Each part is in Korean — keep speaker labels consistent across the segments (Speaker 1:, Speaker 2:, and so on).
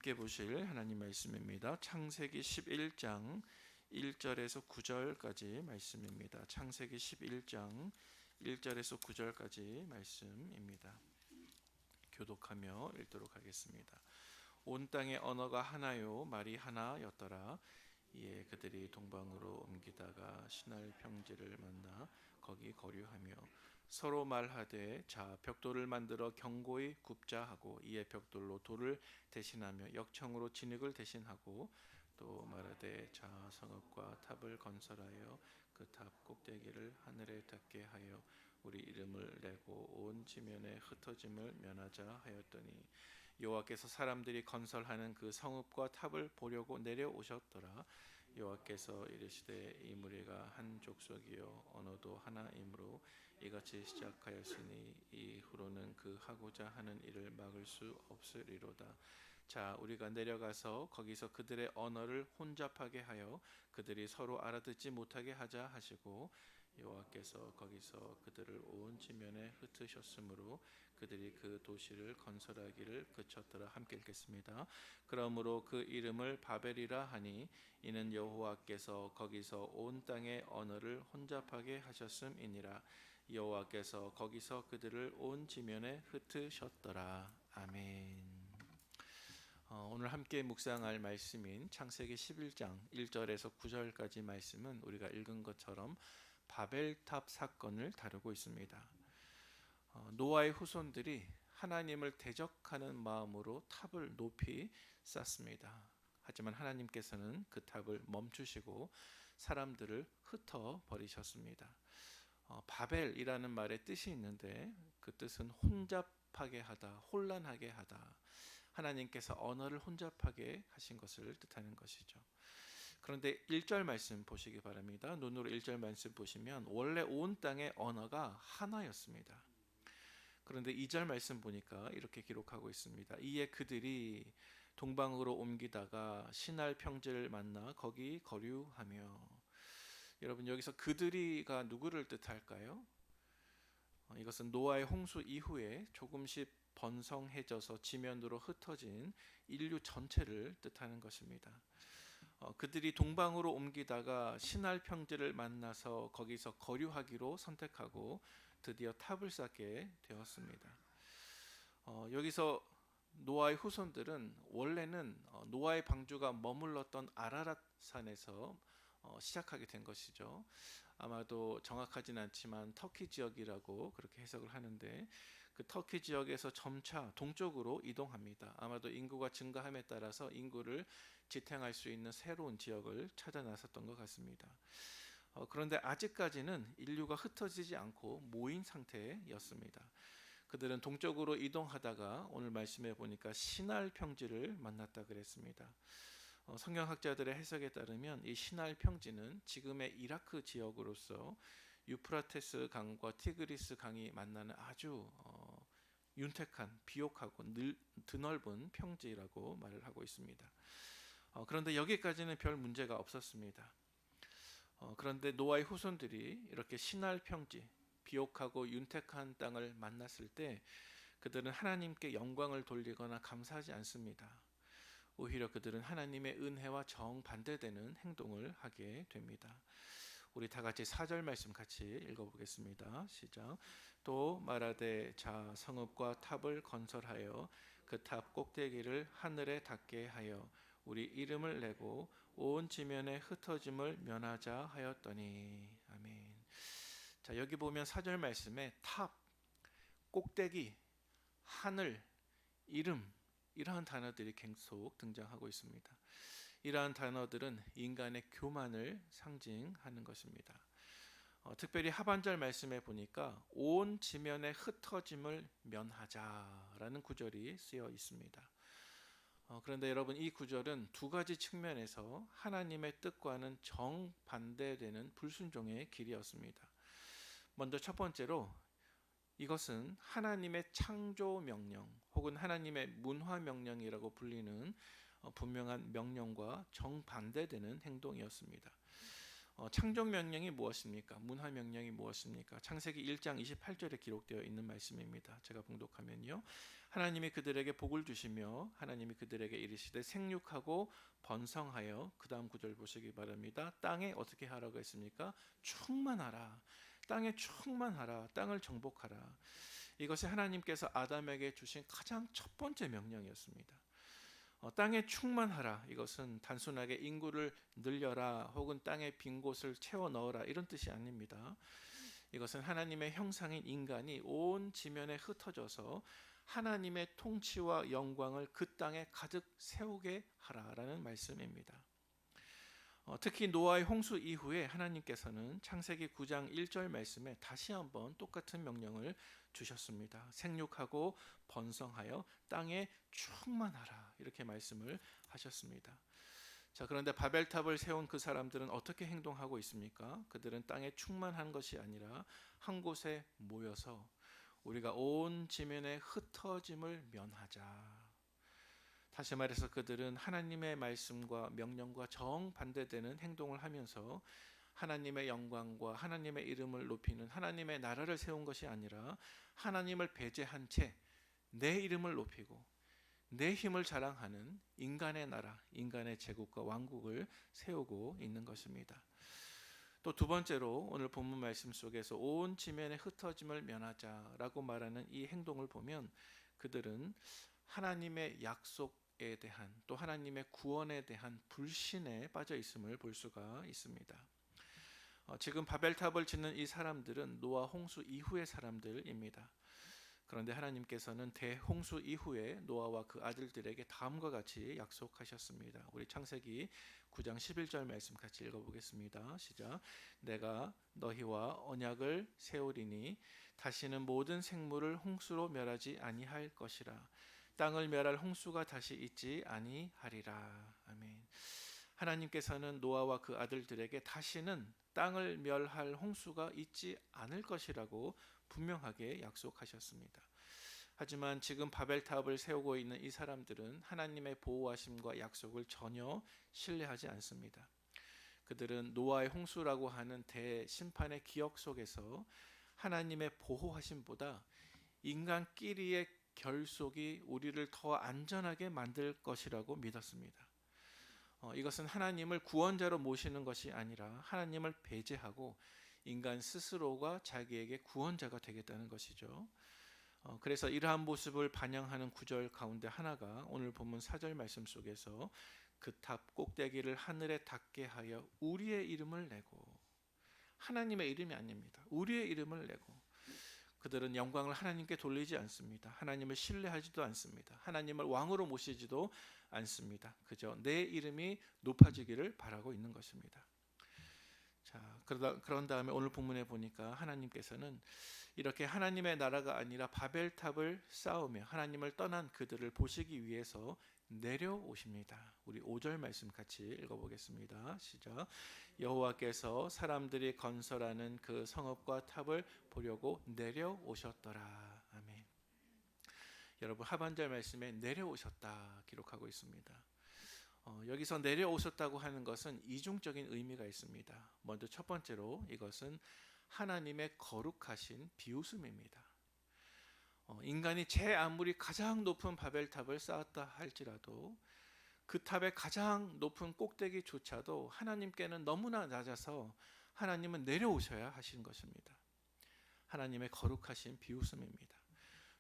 Speaker 1: 함께 보실 하나님 말씀입니다. 창세기 11장 1절에서 9절까지 말씀입니다. 창세기 11장 1절에서 9절까지 말씀입니다. 교독하며 읽도록 하겠습니다. 온 땅의 언어가 하나요 말이 하나였더라. 이에 그들이 동방으로 옮기다가 신할 평지를 만나 거기 거류하며 서로 말하되 자 벽돌을 만들어 견고히 굽자 하고 이에 벽돌로 돌을 대신하며 역청으로 진흙을 대신하고 또 말하되 자 성읍과 탑을 건설하여 그 탑 꼭대기를 하늘에 닿게 하여 우리 이름을 내고 온 지면에 흩어짐을 면하자 하였더니 여호와께서 사람들이 건설하는 그 성읍과 탑을 보려고 내려오셨더라. 여호와께서 이르시되 이 무리가 한 족속이요 언어도 하나이므로 이같이 시작하였으니 이후로는 그 하고자 하는 일을 막을 수 없으리로다. 자 우리가 내려가서 거기서 그들의 언어를 혼잡하게 하여 그들이 서로 알아듣지 못하게 하자 하시고 여호와께서 거기서 그들을 온 지면에 흩으셨으므로 그들이 그 도시를 건설하기를 그쳤더라. 함께 읽겠습니다. 그러므로 그 이름을 바벨이라 하니 이는 여호와께서 거기서 온 땅의 언어를 혼잡하게 하셨음이니라. 여호와께서 거기서 그들을 온 지면에 흩으셨더라. 아멘. 오늘 함께 묵상할 말씀인 창세기 11장 1절에서 9절까지 말씀은 우리가 읽은 것처럼 바벨탑 사건을 다루고 있습니다. 노아의 후손들이 하나님을 대적하는 마음으로 탑을 높이 쌓습니다. 하지만 하나님께서는 그 탑을 멈추시고 사람들을 흩어 버리셨습니다. 바벨이라는 말의 뜻이 있는데 그 뜻은 혼잡하게 하다, 혼란하게 하다. 하나님께서 언어를 혼잡하게 하신 것을 뜻하는 것이죠. 그런데 1절 말씀 보시기 바랍니다. 눈으로 1절 말씀 보시면 원래 온 땅의 언어가 하나였습니다. 그런데 2절 말씀 보니까 이렇게 기록하고 있습니다. 이에 그들이 동방으로 옮기다가 신할 평지를 만나 거기 거류하며. 여러분 여기서 그들이가 누구를 뜻할까요? 이것은 노아의 홍수 이후에 조금씩 번성해져서 지면으로 흩어진 인류 전체를 뜻하는 것입니다. 그들이 동방으로 옮기다가 신할 평지를 만나서 거기서 거류하기로 선택하고 드디어 탑을 쌓게 되었습니다. 여기서 노아의 후손들은 원래는 노아의 방주가 머물렀던 아라랏 산에서 시작하게 된 것이죠. 아마도 정확하진 않지만 터키 지역이라고 그렇게 해석을 하는데 그 터키 지역에서 점차 동쪽으로 이동합니다. 아마도 인구가 증가함에 따라서 인구를 지탱할 수 있는 새로운 지역을 찾아 나섰던 것 같습니다. 그런데 아직까지는 인류가 흩어지지 않고 모인 상태였습니다. 그들은 동쪽으로 이동하다가 오늘 말씀해 보니까 신할 평지를 만났다 그랬습니다. 성경학자들의 해석에 따르면 이 신할 평지는 지금의 이라크 지역으로서 유프라테스 강과 티그리스 강이 만나는 아주 윤택한 비옥하고 드넓은 평지라고 말을 하고 있습니다. 그런데 여기까지는 별 문제가 없었습니다. 그런데 노아의 후손들이 이렇게 신할 평지, 비옥하고 윤택한 땅을 만났을 때 그들은 하나님께 영광을 돌리거나 감사하지 않습니다. 오히려 그들은 하나님의 은혜와 정반대되는 행동을 하게 됩니다. 우리 다 같이 4절 말씀 같이 읽어보겠습니다. 시작. 또 말하되 자 성읍과 탑을 건설하여 그 탑 꼭대기를 하늘에 닿게 하여 우리 이름을 내고 온 지면에 흩어짐을 면하자 하였더니. 아멘. 자 여기 보면 4절 말씀에 탑, 꼭대기, 하늘, 이름 이러한 단어들이 계속 등장하고 있습니다. 이러한 단어들은 인간의 교만을 상징하는 것입니다. 특별히 하반절 말씀에 보니까 온 지면의 흩어짐을 면하자라는 구절이 쓰여 있습니다. 그런데 여러분 이 구절은 두 가지 측면에서 하나님의 뜻과는 정반대되는 불순종의 길이었습니다. 먼저 첫 번째로 이것은 하나님의 창조 명령 혹은 하나님의 문화 명령이라고 불리는 분명한 명령과 정반대되는 행동이었습니다. 창조 명령이 무엇입니까? 문화 명령이 무엇입니까? 창세기 1장 28절에 기록되어 있는 말씀입니다. 제가 봉독하면요. 하나님이 그들에게 복을 주시며 하나님이 그들에게 이르시되 생육하고 번성하여, 그 다음 구절 보시기 바랍니다. 땅에 어떻게 하라고 했습니까? 충만하라. 땅에 충만하라. 땅을 정복하라. 이것이 하나님께서 아담에게 주신 가장 첫 번째 명령이었습니다. 땅에 충만하라. 이것은 단순하게 인구를 늘려라 혹은 땅에 빈 곳을 채워 넣어라 이런 뜻이 아닙니다. 이것은 하나님의 형상인 인간이 온 지면에 흩어져서 하나님의 통치와 영광을 그 땅에 가득 세우게 하라라는 말씀입니다. 특히 노아의 홍수 이후에 하나님께서는 창세기 9장 1절 말씀에 다시 한번 똑같은 명령을 주셨습니다. 생육하고 번성하여 땅에 충만하라, 이렇게 말씀을 하셨습니다. 자, 그런데 바벨탑을 세운 그 사람들은 어떻게 행동하고 있습니까? 그들은 땅에 충만한 것이 아니라 한 곳에 모여서 우리가 온 지면에 흩어짐을 면하자. 다시 말해서 그들은 하나님의 말씀과 명령과 정반대되는 행동을 하면서 하나님의 영광과 하나님의 이름을 높이는 하나님의 나라를 세운 것이 아니라 하나님을 배제한 채 내 이름을 높이고 내 힘을 자랑하는 인간의 나라, 인간의 제국과 왕국을 세우고 있는 것입니다. 또 두 번째로 오늘 본문 말씀 속에서 온 지면에 흩어짐을 면하자라고 말하는 이 행동을 보면 그들은 하나님의 약속에 대한, 또 하나님의 구원에 대한 불신에 빠져 있음을 볼 수가 있습니다. 지금 바벨탑을 짓는 이 사람들은 노아 홍수 이후의 사람들입니다. 그런데 하나님께서는 대홍수 이후에 노아와 그 아들들에게 다음과 같이 약속하셨습니다. 우리 창세기 9장 11절 말씀 같이 읽어보겠습니다. 시작. 내가 너희와 언약을 세우리니 다시는 모든 생물을 홍수로 멸하지 아니할 것이라. 땅을 멸할 홍수가 다시 있지 아니하리라. 아멘. 하나님께서는 노아와 그 아들들에게 다시는 땅을 멸할 홍수가 있지 않을 것이라고 분명하게 약속하셨습니다. 하지만 지금 바벨탑을 세우고 있는 이 사람들은 하나님의 보호하심과 약속을 전혀 신뢰하지 않습니다. 그들은 노아의 홍수라고 하는 대심판의 기억 속에서 하나님의 보호하심보다 인간끼리의 결속이 우리를 더 안전하게 만들 것이라고 믿었습니다. 이것은 하나님을 구원자로 모시는 것이 아니라 하나님을 배제하고 인간 스스로가 자기에게 구원자가 되겠다는 것이죠. 그래서 이러한 모습을 반영하는 구절 가운데 하나가 오늘 본문 4절 말씀 속에서 그 탑 꼭대기를 하늘에 닿게 하여 우리의 이름을 내고, 하나님의 이름이 아닙니다. 우리의 이름을 내고, 그들은 영광을 하나님께 돌리지 않습니다. 하나님을 신뢰하지도 않습니다. 하나님을 왕으로 모시지도 않습니다. 그저 내 이름이 높아지기를 바라고 있는 것입니다. 자, 그런 다음에 오늘 본문에 보니까 하나님께서는 이렇게 하나님의 나라가 아니라 바벨탑을 쌓으며 하나님을 떠난 그들을 보시기 위해서 내려오십니다. 우리 5절 말씀 같이 읽어보겠습니다. 시작. 여호와께서 사람들이 건설하는 그 성읍과 탑을 보려고 내려오셨더라. 아멘. 여러분, 하반절 말씀에 내려오셨다 기록하고 있습니다. 여기서 내려오셨다고 하는 것은 이중적인 의미가 있습니다. 먼저 첫 번째로 이것은 하나님의 거룩하신 비웃음입니다. 인간이 제 아무리 가장 높은 바벨탑을 쌓았다 할지라도 그 탑의 가장 높은 꼭대기조차도 하나님께는 너무나 낮아서 하나님은 내려오셔야 하신 것입니다. 하나님의 거룩하신 비웃음입니다.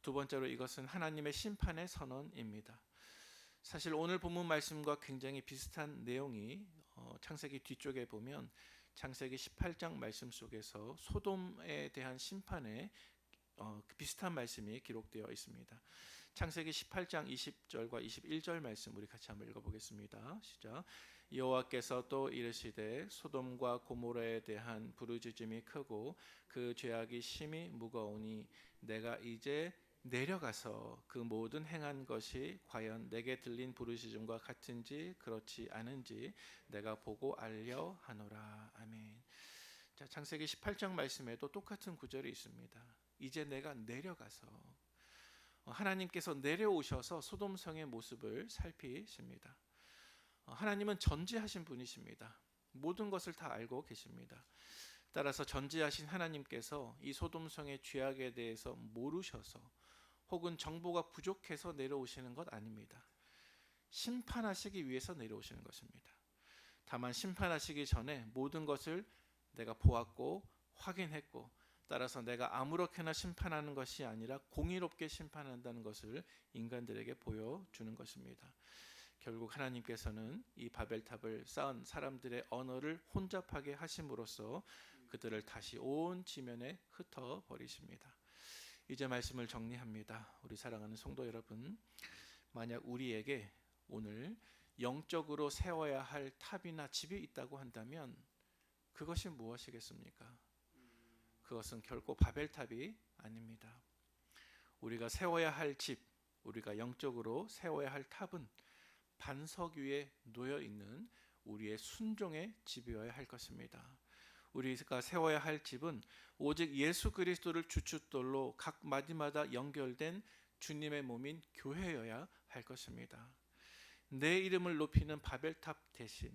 Speaker 1: 두 번째로 이것은 하나님의 심판의 선언입니다. 사실 오늘 본문 말씀과 굉장히 비슷한 내용이 창세기 뒤쪽에 보면 창세기 18장 말씀 속에서 소돔에 대한 심판에 비슷한 말씀이 기록되어 있습니다. 창세기 18장 20절과 21절 말씀 우리 같이 한번 읽어보겠습니다. 시작. 여호와께서 또 이르시되 소돔과 고모라에 대한 부르짖음이 크고 그 죄악이 심히 무거우니 내가 이제 내려가서 그 모든 행한 것이 과연 내게 들린 부르짖음과 같은지 그렇지 않은지 내가 보고 알려 하노라. 아멘. 자, 창세기 18장 말씀에도 똑같은 구절이 있습니다. 이제 내가 내려가서, 하나님께서 내려오셔서 소돔성의 모습을 살피십니다. 하나님은 전지하신 분이십니다. 모든 것을 다 알고 계십니다. 따라서 전지하신 하나님께서 이 소돔성의 죄악에 대해서 모르셔서 혹은 정보가 부족해서 내려오시는 것 아닙니다. 심판하시기 위해서 내려오시는 것입니다. 다만 심판하시기 전에 모든 것을 내가 보았고 확인했고, 따라서 내가 아무렇게나 심판하는 것이 아니라 공의롭게 심판한다는 것을 인간들에게 보여주는 것입니다. 결국 하나님께서는 이 바벨탑을 쌓은 사람들의 언어를 혼잡하게 하심으로써 그들을 다시 온 지면에 흩어버리십니다. 이제 말씀을 정리합니다. 우리 사랑하는 성도 여러분, 만약 우리에게 오늘 영적으로 세워야 할 탑이나 집이 있다고 한다면 그것이 무엇이겠습니까? 그것은 결코 바벨탑이 아닙니다. 우리가 세워야 할 집, 우리가 영적으로 세워야 할 탑은 반석 위에 놓여 있는 우리의 순종의 집이어야 할 것입니다. 우리가 세워야 할 집은 오직 예수 그리스도를 주춧돌로 각 마디마다 연결된 주님의 몸인 교회여야 할 것입니다. 내 이름을 높이는 바벨탑 대신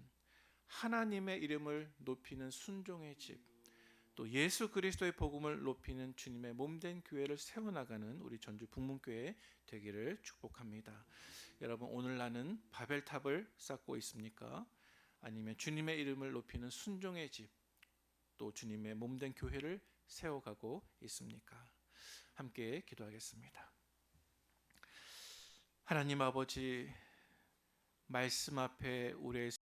Speaker 1: 하나님의 이름을 높이는 순종의 집, 또 예수 그리스도의 복음을 높이는 주님의 몸된 교회를 세워나가는 우리 전주 북문교회 되기를 축복합니다. 여러분, 오늘 나는 바벨탑을 쌓고 있습니까? 아니면 주님의 이름을 높이는 순종의 집, 또 주님의 몸된 교회를 세워가고 있습니까? 함께 기도하겠습니다. 하나님 아버지, 말씀 앞에 우리의